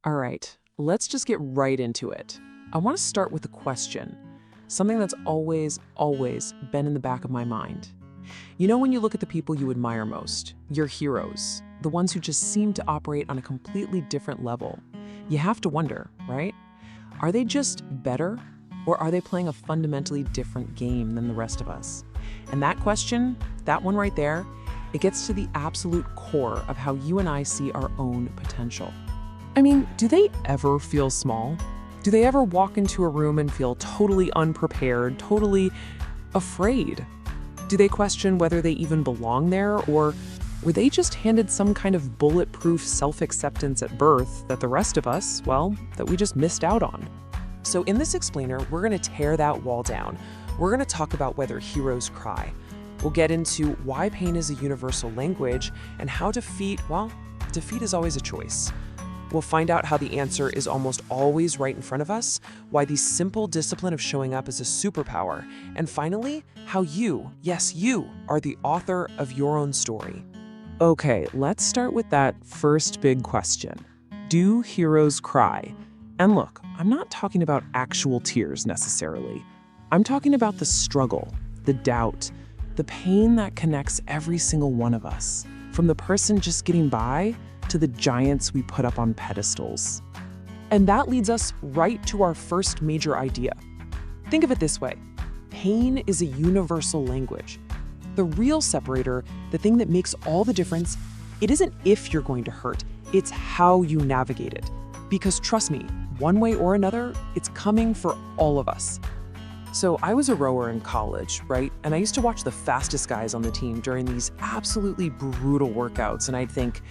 All right, let's just get right into it. I want to start with a question, something that's always been in the back of my mind. You know, when you look at the people you admire most, your heroes, the ones who just seem to operate on a completely different level, you have to wonder, right? Are they just better, or are they playing a fundamentally different game than the rest of us? And that question, that one right there, it gets to the absolute core of how you and I see our own potential. I mean, do they ever feel small? Do they ever walk into a room and feel totally unprepared, totally afraid? Do they question whether they even belong there, or were they just handed some kind of bulletproof self-acceptance at birth that the rest of us, well, that we just missed out on? So in this explainer, we're going to tear that wall down. We're going to talk about whether heroes cry. We'll get into why pain is a universal language and how defeat is always a choice. We'll find out how the answer is almost always right in front of us, why the simple discipline of showing up is a superpower, and finally, how you, yes, you, are the author of your own story. Okay, let's start with that first big question. Do heroes cry? And look, I'm not talking about actual tears necessarily. I'm talking about the struggle, the doubt, the pain that connects every single one of us, from the person just getting by to the giants we put up on pedestals. And that leads us right to our first major idea. Think of it this way. Pain is a universal language. The real separator, the thing that makes all the difference, it isn't if you're going to hurt, it's how you navigate it. Because trust me, one way or another, it's coming for all of us. So I was a rower in college, right? And I used to watch the fastest guys on the team during these absolutely brutal workouts, and I'd think,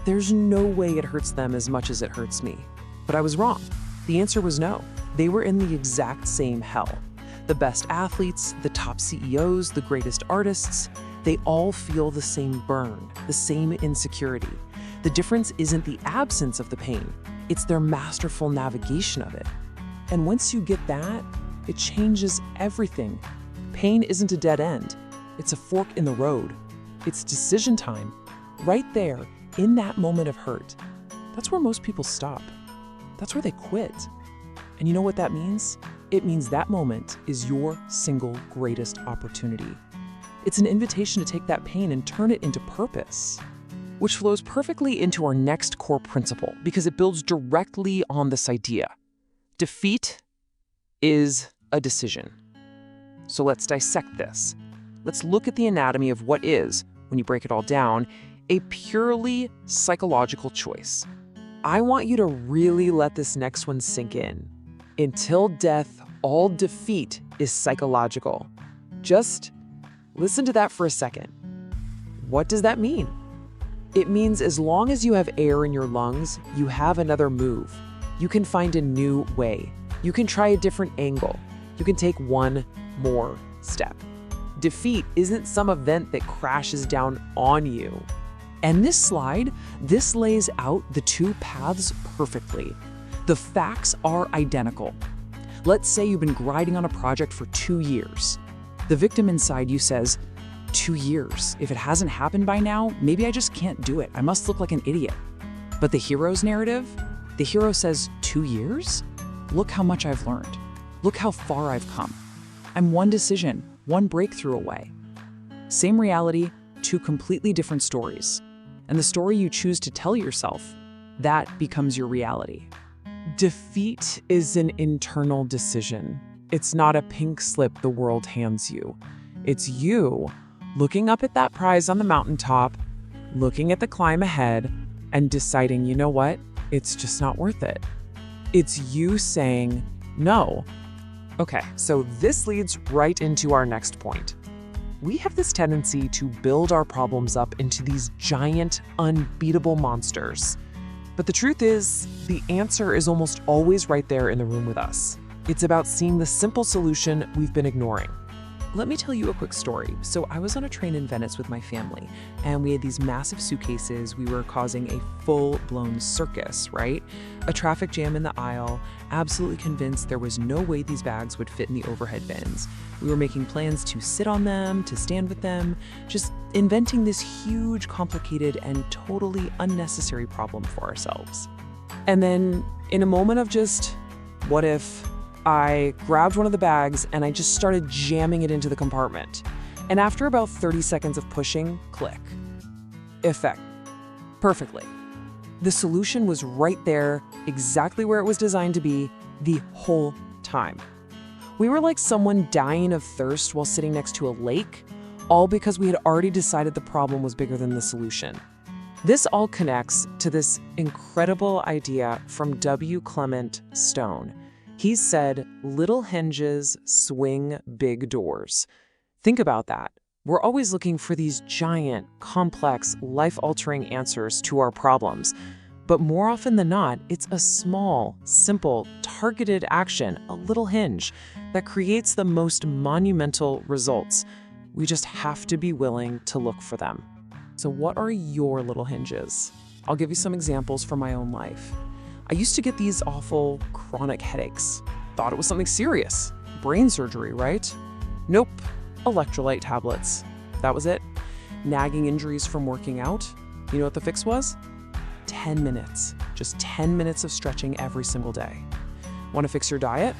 there's no way it hurts them as much as it hurts me. But I was wrong. The answer was no. They were in the exact same hell. The best athletes, the top CEOs, the greatest artists, they all feel the same burn, the same insecurity. The difference isn't the absence of the pain, it's their masterful navigation of it. And once you get that, it changes everything. Pain isn't a dead end. It's a fork in the road. It's decision time. Right there, in that moment of hurt, that's where most people stop. That's where they quit. And you know what that means? It means that moment is your single greatest opportunity. It's an invitation to take that pain and turn it into purpose, which flows perfectly into our next core principle because it builds directly on this idea. Defeat is a decision. So let's dissect this. Let's look at the anatomy of what is, when you break it all down, a purely psychological choice. I want you to really let this next one sink in. Until death, all defeat is psychological. Just listen to that for a second. What does that mean? It means as long as you have air in your lungs, you have another move. You can find a new way. You can try a different angle. You can take one more step. Defeat isn't some event that crashes down on you. And this slide, this lays out the two paths perfectly. The facts are identical. Let's say you've been grinding on a project for 2 years. The victim inside you says, 2 years. If it hasn't happened by now, maybe I just can't do it. I must look like an idiot. But the hero's narrative, the hero says, 2 years? Look how much I've learned. Look how far I've come. I'm one decision, one breakthrough away. Same reality, two completely different stories. And the story you choose to tell yourself, that becomes your reality. Defeat is an internal decision. It's not a pink slip the world hands you. It's you looking up at that prize on the mountaintop, looking at the climb ahead, and deciding, you know what? It's just not worth it. It's you saying no. Okay, so this leads right into our next point. We have this tendency to build our problems up into these giant, unbeatable monsters. But the truth is, the answer is almost always right there in the room with us. It's about seeing the simple solution we've been ignoring. Let me tell you a quick story. So I was on a train in Venice with my family, and we had these massive suitcases. We were causing a full-blown circus, right? A traffic jam in the aisle, absolutely convinced there was no way these bags would fit in the overhead bins. We were making plans to sit on them, to stand with them, just inventing this huge, complicated, and totally unnecessary problem for ourselves. And then in a moment of just, what if, I grabbed one of the bags and I just started jamming it into the compartment. And after about 30 seconds of pushing, click. Effect. Perfectly. The solution was right there, exactly where it was designed to be, the whole time. We were like someone dying of thirst while sitting next to a lake, all because we had already decided the problem was bigger than the solution. This all connects to this incredible idea from W. Clement Stone. He said, "Little hinges swing big doors." Think about that. We're always looking for these giant, complex, life-altering answers to our problems. But more often than not, it's a small, simple, targeted action, a little hinge, that creates the most monumental results. We just have to be willing to look for them. So what are your little hinges? I'll give you some examples from my own life. I used to get these awful chronic headaches. Thought it was something serious. Brain surgery, right? Nope. Electrolyte tablets. That was it. Nagging injuries from working out. You know what the fix was? 10 minutes. Just 10 minutes of stretching every single day. Want to fix your diet?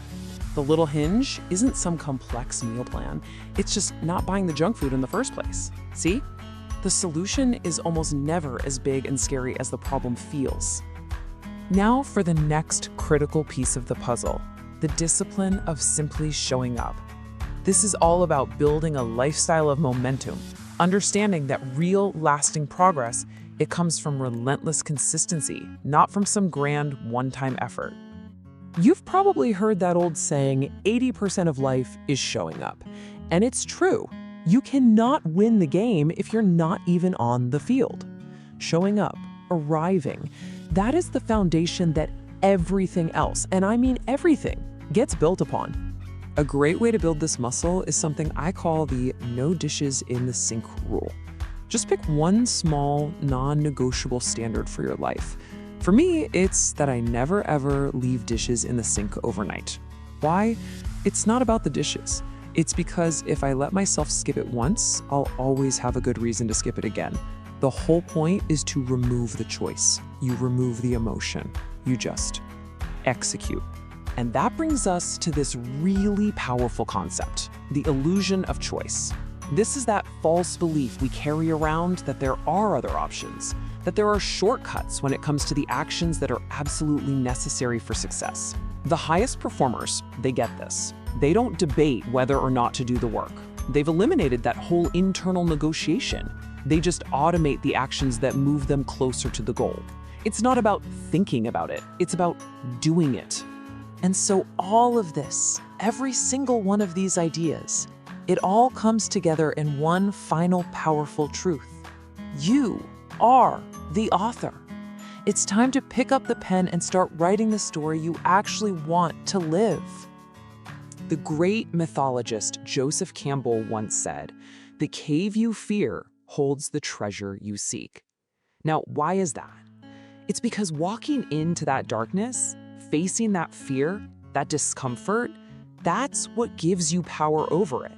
The little hinge isn't some complex meal plan. It's just not buying the junk food in the first place. See? The solution is almost never as big and scary as the problem feels. Now for the next critical piece of the puzzle, the discipline of simply showing up. This is all about building a lifestyle of momentum, understanding that real, lasting progress, it comes from relentless consistency, not from some grand one-time effort. You've probably heard that old saying, 80% of life is showing up. And it's true. You cannot win the game if you're not even on the field. Showing up, arriving, that is the foundation that everything else, and I mean everything, gets built upon. A great way to build this muscle is something I call the no dishes in the sink rule. Just pick one small, non-negotiable standard for your life. For me, it's that I never ever leave dishes in the sink overnight. Why? It's not about the dishes. It's because if I let myself skip it once, I'll always have a good reason to skip it again. The whole point is to remove the choice. You remove the emotion. You just execute. And that brings us to this really powerful concept, the illusion of choice. This is that false belief we carry around that there are other options, that there are shortcuts when it comes to the actions that are absolutely necessary for success. The highest performers, they get this. They don't debate whether or not to do the work. They've eliminated that whole internal negotiation. They just automate the actions that move them closer to the goal. It's not about thinking about it, it's about doing it. And so all of this, every single one of these ideas, it all comes together in one final powerful truth. You are the author. It's time to pick up the pen and start writing the story you actually want to live. The great mythologist Joseph Campbell once said, "The cave you fear holds the treasure you seek." Now, why is that? It's because walking into that darkness, facing that fear, that discomfort, that's what gives you power over it.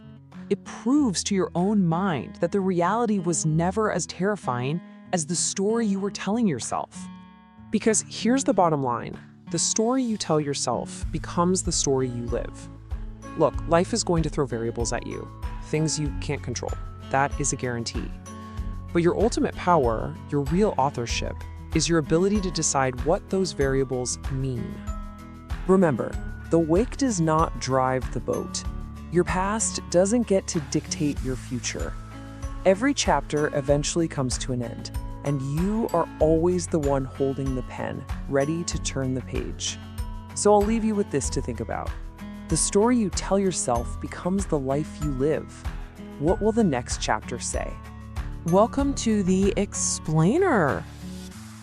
It proves to your own mind that the reality was never as terrifying as the story you were telling yourself. Because here's the bottom line, the story you tell yourself becomes the story you live. Look, life is going to throw variables at you, things you can't control. That is a guarantee. But your ultimate power, your real authorship, is your ability to decide what those variables mean. Remember, the wake does not drive the boat. Your past doesn't get to dictate your future. Every chapter eventually comes to an end, and you are always the one holding the pen, ready to turn the page. So I'll leave you with this to think about. The story you tell yourself becomes the life you live. What will the next chapter say? Welcome to the Explainer.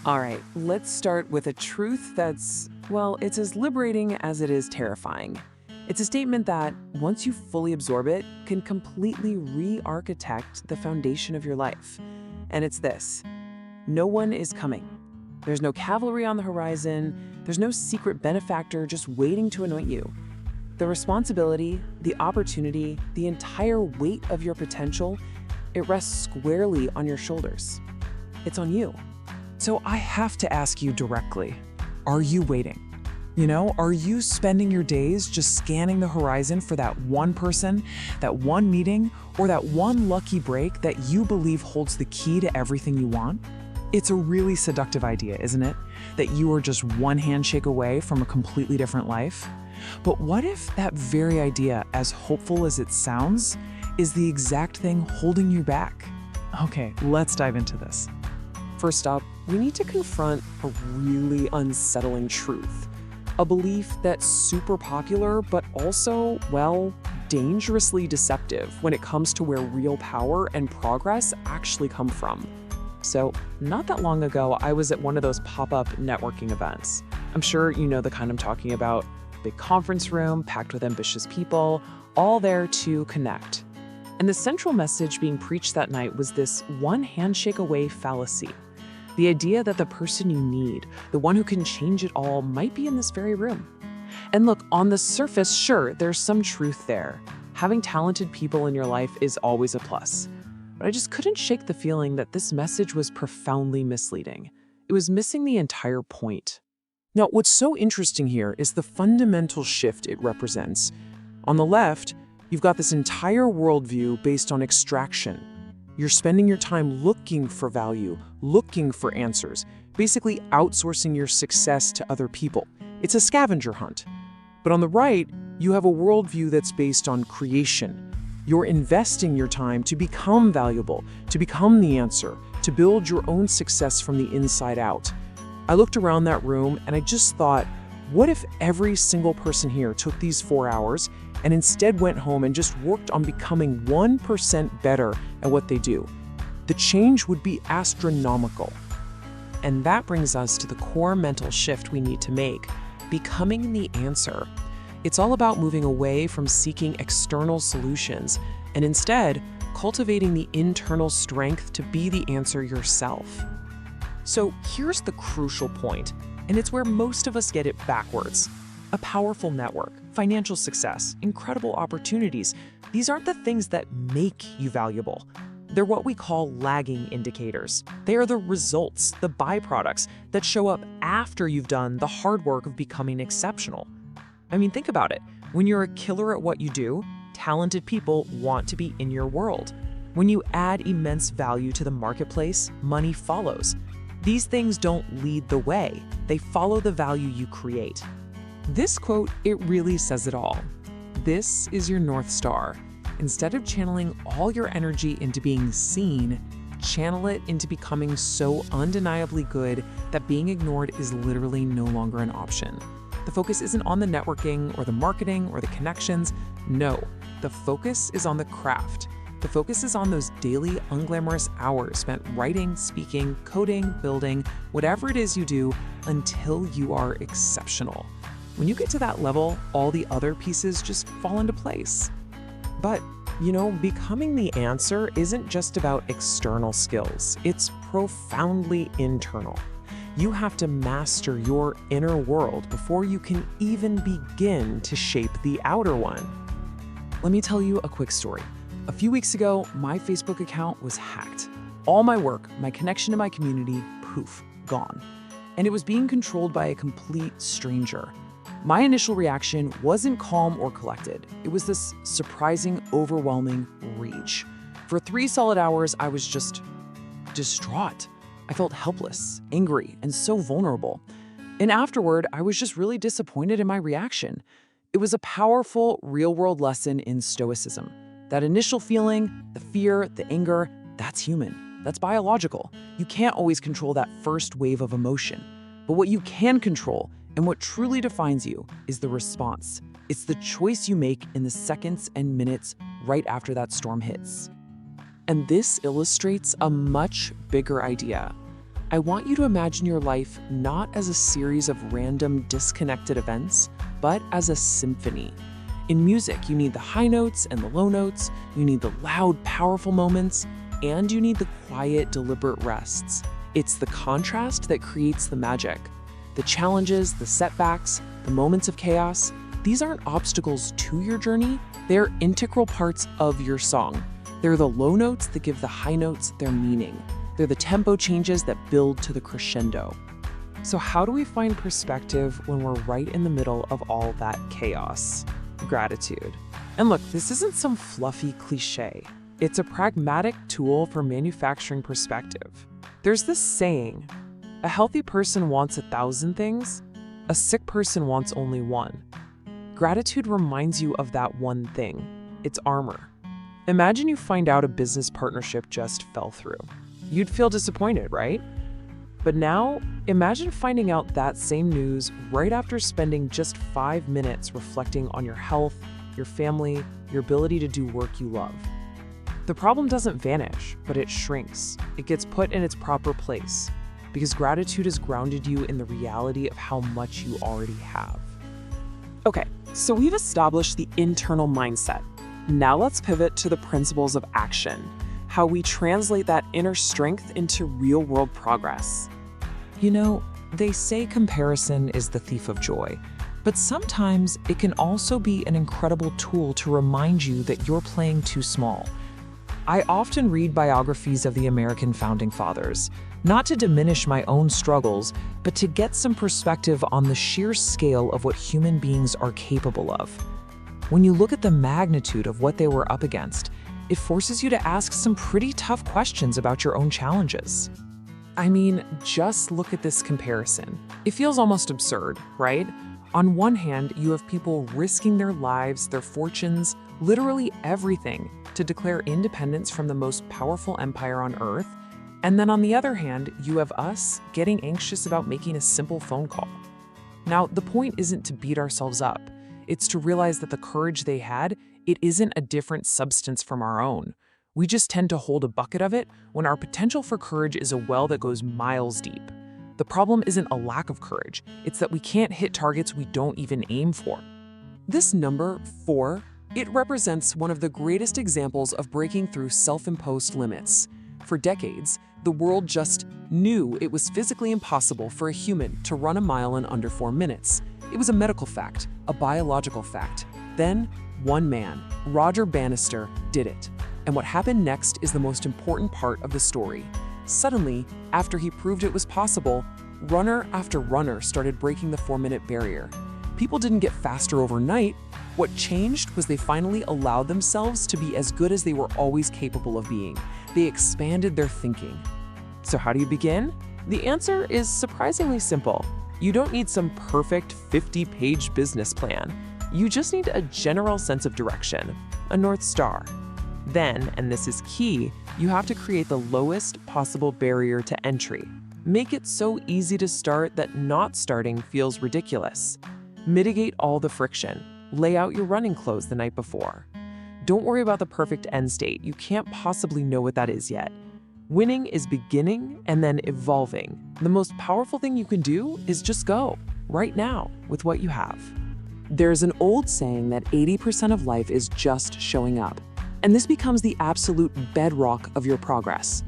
All right, let's start with a truth that's, well, it's as liberating as it is terrifying. It's a statement that, once you fully absorb it, can completely re-architect the foundation of your life. And it's this: no one is coming. There's no cavalry on the horizon. There's no secret benefactor just waiting to anoint you. The responsibility, the opportunity, the entire weight of your potential, it rests squarely on your shoulders. It's on you. So I have to ask you directly, Are you waiting? Are you spending your days just scanning the horizon for that one person, that one meeting, or that one lucky break that you believe holds the key to everything you want? It's a really seductive idea, isn't it? That you are just one handshake away from a completely different life. But what if that very idea, as hopeful as it sounds, is the exact thing holding you back? Okay, let's dive into this. First up, we need to confront a really unsettling truth. A belief that's super popular, but also, well, dangerously deceptive when it comes to where real power and progress actually come from. So, not that long ago, I was at one of those pop-up networking events. I'm sure you know the kind I'm talking about. Big conference room, packed with ambitious people, all there to connect. And the central message being preached that night was this one handshake away fallacy. The idea that the person you need, the one who can change it all, might be in this very room. And look, on the surface, sure, there's some truth there. Having talented people in your life is always a plus. But I just couldn't shake the feeling that this message was profoundly misleading. It was missing the entire point. Now, what's so interesting here is the fundamental shift it represents. On the left, you've got this entire worldview based on extraction. You're spending your time looking for value, looking for answers, basically outsourcing your success to other people. It's a scavenger hunt. But on the right, you have a worldview that's based on creation. You're investing your time to become valuable, to become the answer, to build your own success from the inside out. I looked around that room and I just thought, what if every single person here took these 4 hours and instead went home and just worked on becoming 1% better at what they do? The change would be astronomical. And that brings us to the core mental shift we need to make, becoming the answer. It's all about moving away from seeking external solutions and instead cultivating the internal strength to be the answer yourself. So here's the crucial point, and it's where most of us get it backwards. A powerful network, financial success, incredible opportunities, these aren't the things that make you valuable. They're what we call lagging indicators. They are the results, the byproducts that show up after you've done the hard work of becoming exceptional. I mean, think about it. When you're a killer at what you do, talented people want to be in your world. When you add immense value to the marketplace, money follows. These things don't lead the way. They follow the value you create. This quote, it really says it all. This is your North Star. Instead of channeling all your energy into being seen, channel it into becoming so undeniably good that being ignored is literally no longer an option. The focus isn't on the networking or the marketing or the connections. No, the focus is on the craft. The focus is on those daily, unglamorous hours spent writing, speaking, coding, building, whatever it is you do until you are exceptional. When you get to that level, all the other pieces just fall into place. But, becoming the answer isn't just about external skills. It's profoundly internal. You have to master your inner world before you can even begin to shape the outer one. Let me tell you a quick story. A few weeks ago, my Facebook account was hacked. All my work, my connection to my community, poof, gone. And it was being controlled by a complete stranger. My initial reaction wasn't calm or collected. It was this surprising, overwhelming rage. For 3 solid hours, I was just distraught. I felt helpless, angry, and so vulnerable. And afterward, I was just really disappointed in my reaction. It was a powerful, real-world lesson in stoicism. That initial feeling, the fear, the anger, that's human. That's biological. You can't always control that first wave of emotion. But what you can control, and what truly defines you, is the response. It's the choice you make in the seconds and minutes right after that storm hits. And this illustrates a much bigger idea. I want you to imagine your life not as a series of random, disconnected events, but as a symphony. In music, you need the high notes and the low notes, you need the loud, powerful moments, and you need the quiet, deliberate rests. It's the contrast that creates the magic. The challenges, the setbacks, the moments of chaos, these aren't obstacles to your journey, they're integral parts of your song. They're the low notes that give the high notes their meaning. They're the tempo changes that build to the crescendo. So how do we find perspective when we're right in the middle of all that chaos? Gratitude. And look, this isn't some fluffy cliche. It's a pragmatic tool for manufacturing perspective. There's this saying, a healthy person wants 1,000 things, a sick person wants only one. Gratitude reminds you of that one thing. It's armor. Imagine you find out a business partnership just fell through. You'd feel disappointed, right? But now, imagine finding out that same news right after spending just 5 minutes reflecting on your health, your family, your ability to do work you love. The problem doesn't vanish, but it shrinks. It gets put in its proper place, because gratitude has grounded you in the reality of how much you already have. Okay, so we've established the internal mindset. Now let's pivot to the principles of action, how we translate that inner strength into real-world progress. You know, they say comparison is the thief of joy, but sometimes it can also be an incredible tool to remind you that you're playing too small. I often read biographies of the American founding fathers, not to diminish my own struggles, but to get some perspective on the sheer scale of what human beings are capable of. When you look at the magnitude of what they were up against, it forces you to ask some pretty tough questions about your own challenges. I mean, just look at this comparison. It feels almost absurd, right? On one hand, you have people risking their lives, their fortunes, literally everything to declare independence from the most powerful empire on Earth. And then on the other hand, you have us getting anxious about making a simple phone call. Now, the point isn't to beat ourselves up. It's to realize that the courage they had, it isn't a different substance from our own. We just tend to hold a bucket of it when our potential for courage is a well that goes miles deep. The problem isn't a lack of courage, it's that we can't hit targets we don't even aim for. This number, 4, it represents one of the greatest examples of breaking through self-imposed limits. For decades, the world just knew it was physically impossible for a human to run a mile in under 4 minutes. It was a medical fact, a biological fact. Then, one man, Roger Bannister, did it. And what happened next is the most important part of the story. Suddenly, after he proved it was possible, runner after runner started breaking the 4-minute barrier. People didn't get faster overnight. What changed was they finally allowed themselves to be as good as they were always capable of being. They expanded their thinking. So how do you begin? The answer is surprisingly simple. You don't need some perfect 50-page business plan. You just need a general sense of direction, a North Star. Then, and this is key, you have to create the lowest possible barrier to entry. Make it so easy to start that not starting feels ridiculous. Mitigate all the friction. Lay out your running clothes the night before. Don't worry about the perfect end state. You can't possibly know what that is yet. Winning is beginning and then evolving. The most powerful thing you can do is just go, right now, with what you have. There's an old saying that 80% of life is just showing up, and this becomes the absolute bedrock of your progress.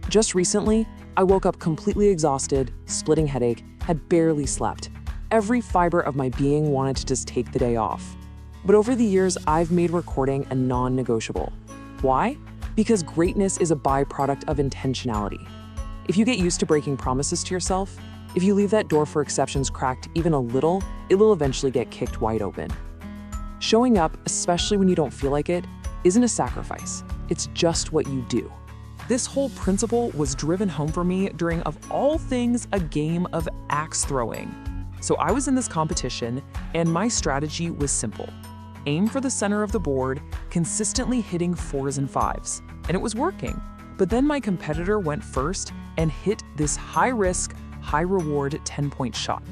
Just recently, I woke up completely exhausted, splitting headache, had barely slept. Every fiber of my being wanted to just take the day off. But over the years, I've made recording a non-negotiable. Why? Because greatness is a byproduct of intentionality. If you get used to breaking promises to yourself, if you leave that door for exceptions cracked even a little, it will eventually get kicked wide open. Showing up, especially when you don't feel like it, isn't a sacrifice. It's just what you do. This whole principle was driven home for me during, of all things, a game of axe throwing. So I was in this competition, and my strategy was simple. Aim for the center of the board, consistently hitting 4s and 5s. And it was working. But then my competitor went first and hit this high-risk, high-reward 10-point shot.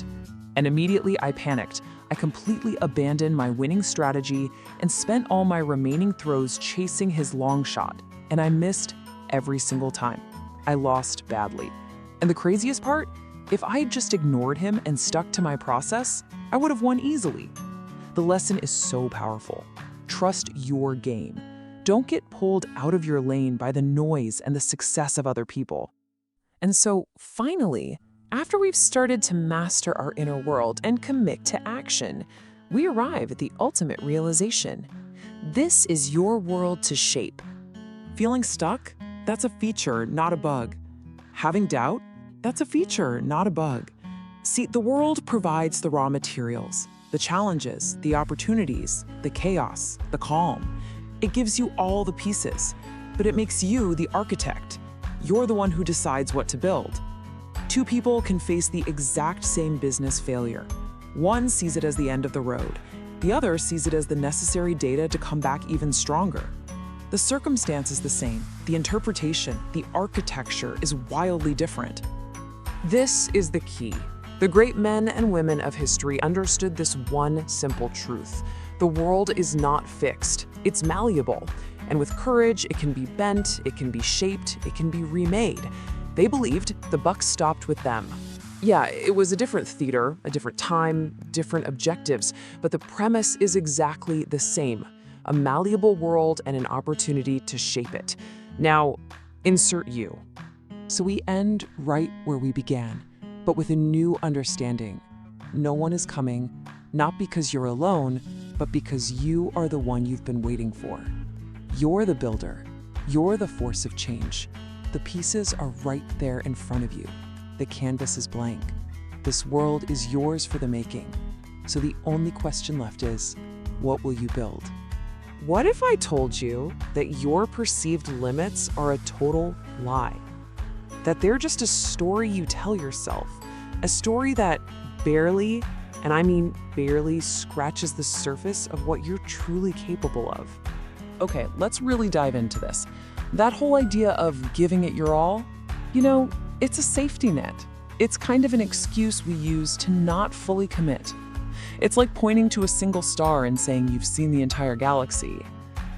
And immediately I panicked. I completely abandoned my winning strategy and spent all my remaining throws chasing his long shot. And I missed every single time. I lost badly. And the craziest part? If I had just ignored him and stuck to my process, I would have won easily. The lesson is so powerful. Trust your game. Don't get pulled out of your lane by the noise and the success of other people. And so, finally, after we've started to master our inner world and commit to action, we arrive at the ultimate realization. This is your world to shape. Feeling stuck? That's a feature, not a bug. Having doubt? That's a feature, not a bug. See, the world provides the raw materials, the challenges, the opportunities, the chaos, the calm. It gives you all the pieces, but it makes you the architect. You're the one who decides what to build. Two people can face the exact same business failure. One sees it as the end of the road. The other sees it as the necessary data to come back even stronger. The circumstance is the same. The interpretation, the architecture is wildly different. This is the key. The great men and women of history understood this one simple truth. The world is not fixed. It's malleable. And with courage, it can be bent, it can be shaped, it can be remade. They believed the buck stopped with them. Yeah, it was a different theater, a different time, different objectives, but the premise is exactly the same. A malleable world and an opportunity to shape it. Now, insert you. So we end right where we began, but with a new understanding. No one is coming, not because you're alone, but because you are the one you've been waiting for. You're the builder. You're the force of change. The pieces are right there in front of you. The canvas is blank. This world is yours for the making. So the only question left is, what will you build? What if I told you that your perceived limits are a total lie? That they're just a story you tell yourself, a story that barely, and I mean barely, scratches the surface of what you're truly capable of. Okay, let's really dive into this. That whole idea of giving it your all, it's a safety net. It's kind of an excuse we use to not fully commit. It's like pointing to a single star and saying you've seen the entire galaxy.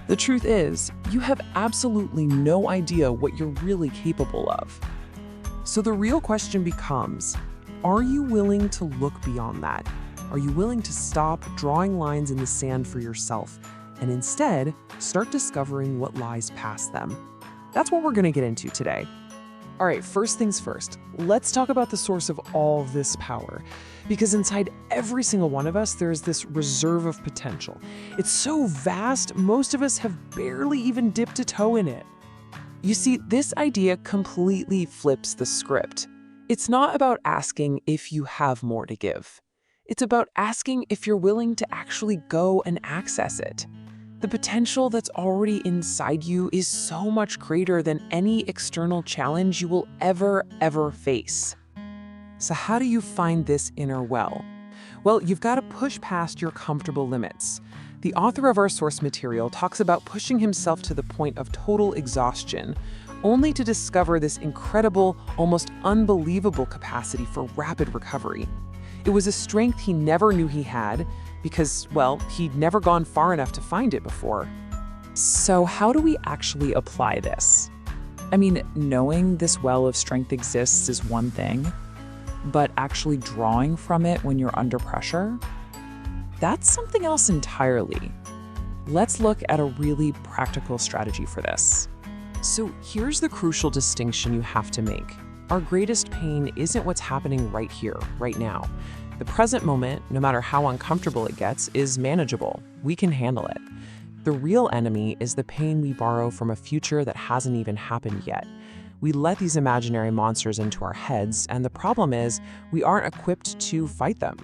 The truth is, you have absolutely no idea what you're really capable of. So the real question becomes, are you willing to look beyond that? Are you willing to stop drawing lines in the sand for yourself and instead start discovering what lies past them? That's what we're going to get into today. All right, first things first, let's talk about the source of all this power. Because inside every single one of us, there's this reserve of potential. It's so vast, most of us have barely even dipped a toe in it. You see, this idea completely flips the script. It's not about asking if you have more to give. It's about asking if you're willing to actually go and access it. The potential that's already inside you is so much greater than any external challenge you will ever face. So how do you find this inner well? Well, you've got to push past your comfortable limits. The author of our source material talks about pushing himself to the point of total exhaustion, only to discover this incredible, almost unbelievable capacity for rapid recovery. It was a strength he never knew he had because, well, he'd never gone far enough to find it before. So how do we actually apply this? I mean, knowing this well of strength exists is one thing, but actually drawing from it when you're under pressure? That's something else entirely. Let's look at a really practical strategy for this. So here's the crucial distinction you have to make. Our greatest pain isn't what's happening right here, right now. The present moment, no matter how uncomfortable it gets, is manageable. We can handle it. The real enemy is the pain we borrow from a future that hasn't even happened yet. We let these imaginary monsters into our heads, and the problem is we aren't equipped to fight them.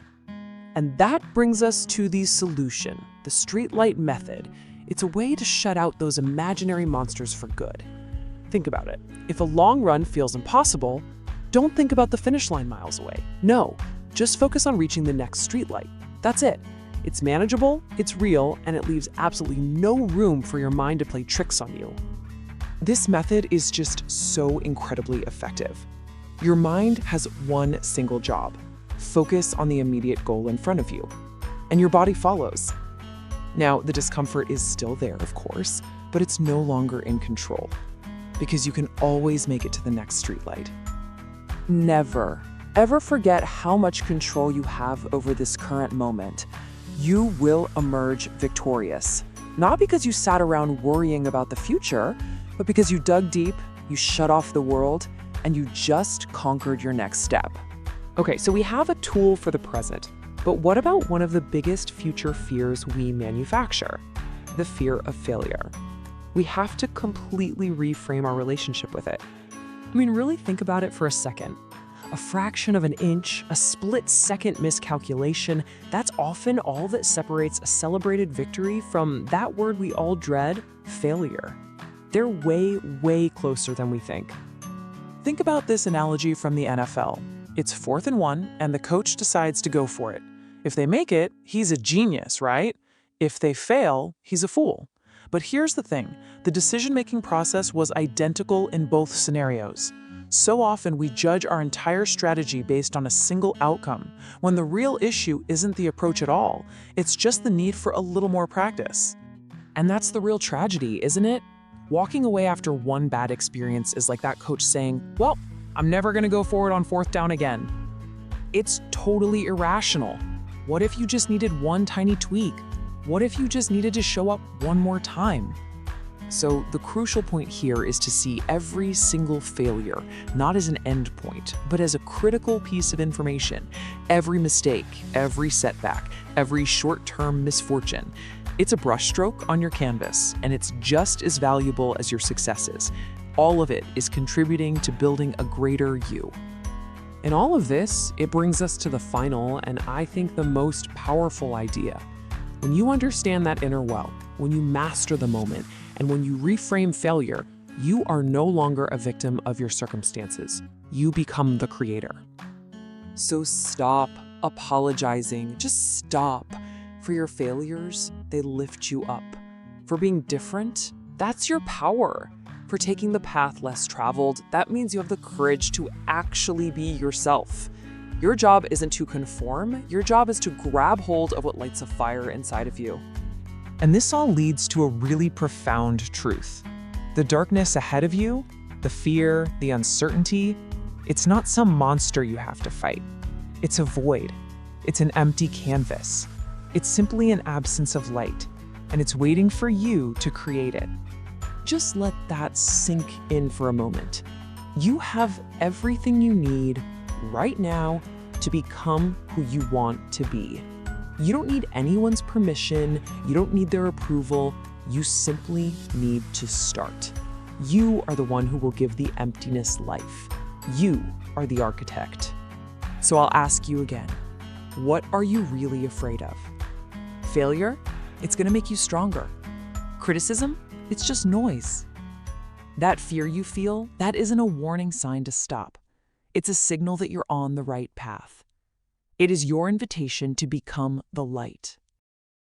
And that brings us to the solution, the streetlight method. It's a way to shut out those imaginary monsters for good. Think about it. If a long run feels impossible, don't think about the finish line miles away. No, just focus on reaching the next streetlight. That's it. It's manageable, it's real, and it leaves absolutely no room for your mind to play tricks on you. This method is just so incredibly effective. Your mind has one single job: focus on the immediate goal in front of you, and your body follows. Now, the discomfort is still there, of course, but it's no longer in control, because you can always make it to the next streetlight. Never, ever forget how much control you have over this current moment. You will emerge victorious, not because you sat around worrying about the future, but because you dug deep, you shut off the world, and you just conquered your next step. Okay, so we have a tool for the present, but what about one of the biggest future fears we manufacture? The fear of failure. We have to completely reframe our relationship with it. I mean, really think about it for a second. A fraction of an inch, a split-second miscalculation, that's often all that separates a celebrated victory from that word we all dread, failure. They're way, way closer than we think. Think about this analogy from the NFL. It's 4th and 1, and the coach decides to go for it. If they make it, he's a genius, right? If they fail, he's a fool. But here's the thing, the decision-making process was identical in both scenarios. So often we judge our entire strategy based on a single outcome, when the real issue isn't the approach at all, it's just the need for a little more practice. And that's the real tragedy, isn't it? Walking away after one bad experience is like that coach saying, well, I'm never gonna go forward on 4th down again. It's totally irrational. What if you just needed one tiny tweak? What if you just needed to show up one more time? So the crucial point here is to see every single failure, not as an end point, but as a critical piece of information. Every mistake, every setback, every short-term misfortune. It's a brushstroke on your canvas, and it's just as valuable as your successes. All of it is contributing to building a greater you. In all of this, it brings us to the final, and I think the most powerful idea. When you understand that inner well, when you master the moment, and when you reframe failure, you are no longer a victim of your circumstances. You become the creator. So stop apologizing. Just stop. For your failures, they lift you up. For being different, that's your power. For taking the path less traveled, that means you have the courage to actually be yourself. Your job isn't to conform, your job is to grab hold of what lights a fire inside of you. And this all leads to a really profound truth. The darkness ahead of you, the fear, the uncertainty, it's not some monster you have to fight. It's a void. It's an empty canvas. It's simply an absence of light, and it's waiting for you to create it. Just let that sink in for a moment. You have everything you need right now to become who you want to be. You don't need anyone's permission, you don't need their approval, you simply need to start. You are the one who will give the emptiness life. You are the architect. So I'll ask you again, what are you really afraid of? Failure? It's gonna make you stronger. Criticism? It's just noise. That fear you feel, that isn't a warning sign to stop. It's a signal that you're on the right path. It is your invitation to become the light.